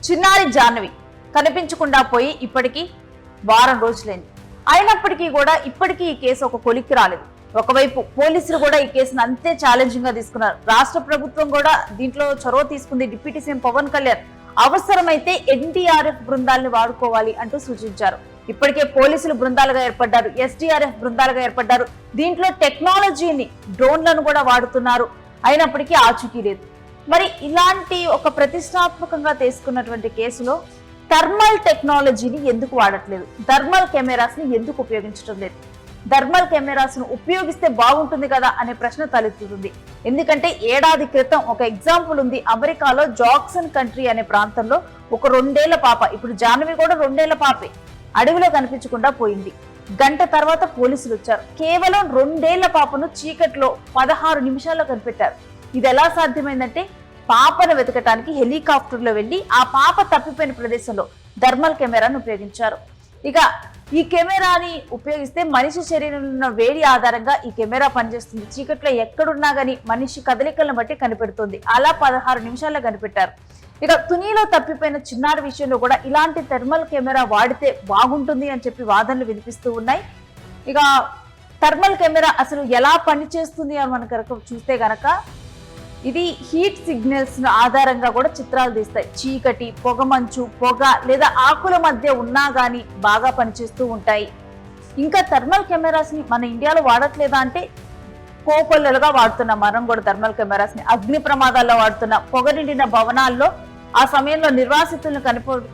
చిన్నారి జాహ్నవి కనిపించకుండా పోయి ఇప్పటికీ వారం రోజులైంది. అయినప్పటికీ కూడా ఇప్పటికీ ఈ కేసు ఒక కొలిక్కి రాలేదు. ఒకవైపు పోలీసులు కూడా ఈ కేసును అంతే ఛాలెంజింగ్ గా తీసుకున్నారు. రాష్ట్ర ప్రభుత్వం కూడా దీంట్లో చొరవ తీసుకుంది. డిప్యూటీ సీఎం పవన్ కళ్యాణ్ అవసరమైతే ఎన్డీఆర్ఎఫ్ బృందాలను వాడుకోవాలి అంటూ సూచించారు. ఇప్పటికే పోలీసులు బృందాలుగా ఏర్పడ్డారు, ఎస్డీఆర్ఎఫ్ బృందాలుగా ఏర్పడ్డారు. దీంట్లో టెక్నాలజీని, డ్రోన్లను కూడా వాడుతున్నారు. అయినప్పటికీ ఆచూకీ లేదు. మరి ఇలాంటి ఒక ప్రతిష్టాత్మకంగా తీసుకున్నటువంటి కేసులో థర్మల్ టెక్నాలజీని ఎందుకు వాడట్లేదు? థర్మల్ కెమెరాస్ ని ఎందుకు ఉపయోగించడం లేదు? థర్మల్ కెమెరాస్ ను ఉపయోగిస్తే బాగుంటుంది కదా అనే ప్రశ్న తలెత్తుతుంది. ఎందుకంటే ఏడాది క్రితం ఒక ఎగ్జాంపుల్ ఉంది. అమెరికాలో జాక్సన్ కంట్రీ అనే ప్రాంతంలో ఒక 2 ఏళ్ల పాప, ఇప్పుడు జాహ్నవి కూడా 2 ఏళ్ల పాపే, అడవిలో కనిపించకుండా పోయింది. గంట తర్వాత పోలీసులు వచ్చారు. కేవలం 2 ఏళ్ల పాపను చీకట్లో 16 నిమిషాల్లో కనిపెట్టారు. ఇది ఎలా సాధ్యమైందంటే పాపను వెతకటానికి హెలికాప్టర్లో వెళ్లి ఆ పాప తప్పిపోయిన ప్రదేశంలో థర్మల్ కెమెరాను ఉపయోగించారు. ఇక ఈ కెమెరాని ఉపయోగిస్తే మనిషి శరీరంలో ఉన్న వేడి ఆధారంగా ఈ కెమెరా పనిచేస్తుంది. చీకట్లో ఎక్కడున్నా గానీ మనిషి కదలికలను బట్టి కనిపెడుతుంది. అలా 16 నిమిషాల్లో కనిపెట్టారు. ఇక తునిలో తప్పిపోయిన చిన్నారి విషయంలో కూడా ఇలాంటి థర్మల్ కెమెరా వాడితే బాగుంటుంది అని చెప్పి వాదనలు వినిపిస్తూ ఉన్నాయి. ఇక థర్మల్ కెమెరా అసలు ఎలా పనిచేస్తుంది అని మనం కనుక చూస్తే గనక ఇది హీట్ సిగ్నల్స్ ఆధారంగా కూడా చిత్రాలు తీస్తాయి. చీకటి, పొగమంచు, పొగ లేదా ఆకుల మధ్య ఉన్నా గానీ బాగా పనిచేస్తూ ఉంటాయి. ఇంకా థర్మల్ కెమెరాస్ ని మన ఇండియాలో వాడట్లేదా అంటే కోకొల్లలుగా వాడుతున్నాం మనం కూడా థర్మల్ కెమెరాస్ ని. అగ్ని ప్రమాదాల్లో వాడుతున్నాం. పొగ నిండిన భవనాల్లో ఆ సమయంలో నిర్వాసితులను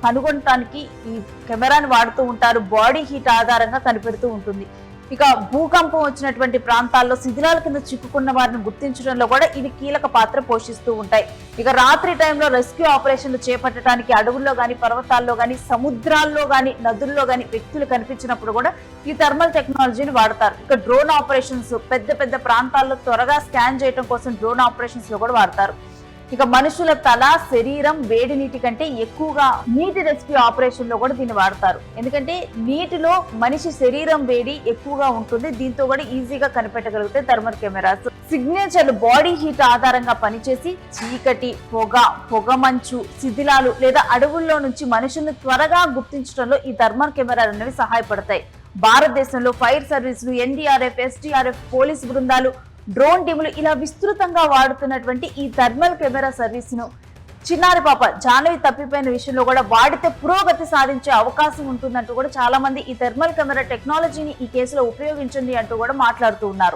కనుగొనటానికి ఈ కెమెరాని వాడుతూ ఉంటారు. బాడీ హీట్ ఆధారంగా కనిపెడుతూ ఉంటుంది. ఇక భూకంపం వచ్చినటువంటి ప్రాంతాల్లో శిథిలాల కింద చిక్కుకున్న వారిని గుర్తించడంలో కూడా ఇవి కీలక పాత్ర పోషిస్తూ ఉంటాయి. ఇక రాత్రి టైంలో రెస్క్యూ ఆపరేషన్లు చేపట్టడానికి అడవుల్లో గానీ, పర్వతాల్లో గానీ, సముద్రాల్లో గానీ, నదుల్లో గానీ వ్యక్తులు కనిపించినప్పుడు కూడా ఈ థర్మల్ టెక్నాలజీని వాడతారు. ఇక డ్రోన్ ఆపరేషన్స్, పెద్ద పెద్ద ప్రాంతాల్లో త్వరగా స్కాన్ చేయడం కోసం డ్రోన్ ఆపరేషన్స్ లో కూడా వాడతారు. ఇక మనుషుల తల, శరీరం వేడి నీటి కంటే ఎక్కువగా నీటి రెస్క్యూ ఆపరేషన్ లో కూడా దీన్ని వాడతారు. ఎందుకంటే నీటిలో మనిషి శరీరం వేడి ఎక్కువగా ఉంటుంది. దీంతో కూడా ఈజీగా కనిపెట్టగలిగితే థర్మల్ కెమెరాస్. సిగ్నేచర్లు బాడీ హీట్ ఆధారంగా పనిచేసి చీకటి, పొగమంచు, శిథిలాలు లేదా అడవుల్లో నుంచి మనుషుల్ని త్వరగా గుర్తించడంలో ఈ థర్మల్ కెమెరాలు అనేవి సహాయపడతాయి. భారతదేశంలో ఫైర్ సర్వీసులు, ఎన్డీఆర్ఎఫ్, ఎస్డీఆర్ఎఫ్, పోలీసు బృందాలు, డ్రోన్ టీములు ఇలా విస్తృతంగా వాడుతున్నటువంటి ఈ థర్మల్ కెమెరా సర్వీస్ ను చిన్నారి పాప జాహ్నవి తప్పిపోయిన విషయంలో కూడా వాడితే పురోగతి సాధించే అవకాశం ఉంటుందంటూ కూడా చాలా మంది ఈ థర్మల్ కెమెరా టెక్నాలజీని ఈ కేసులో ఉపయోగించండి అంటూ కూడా మాట్లాడుతూ ఉన్నారు.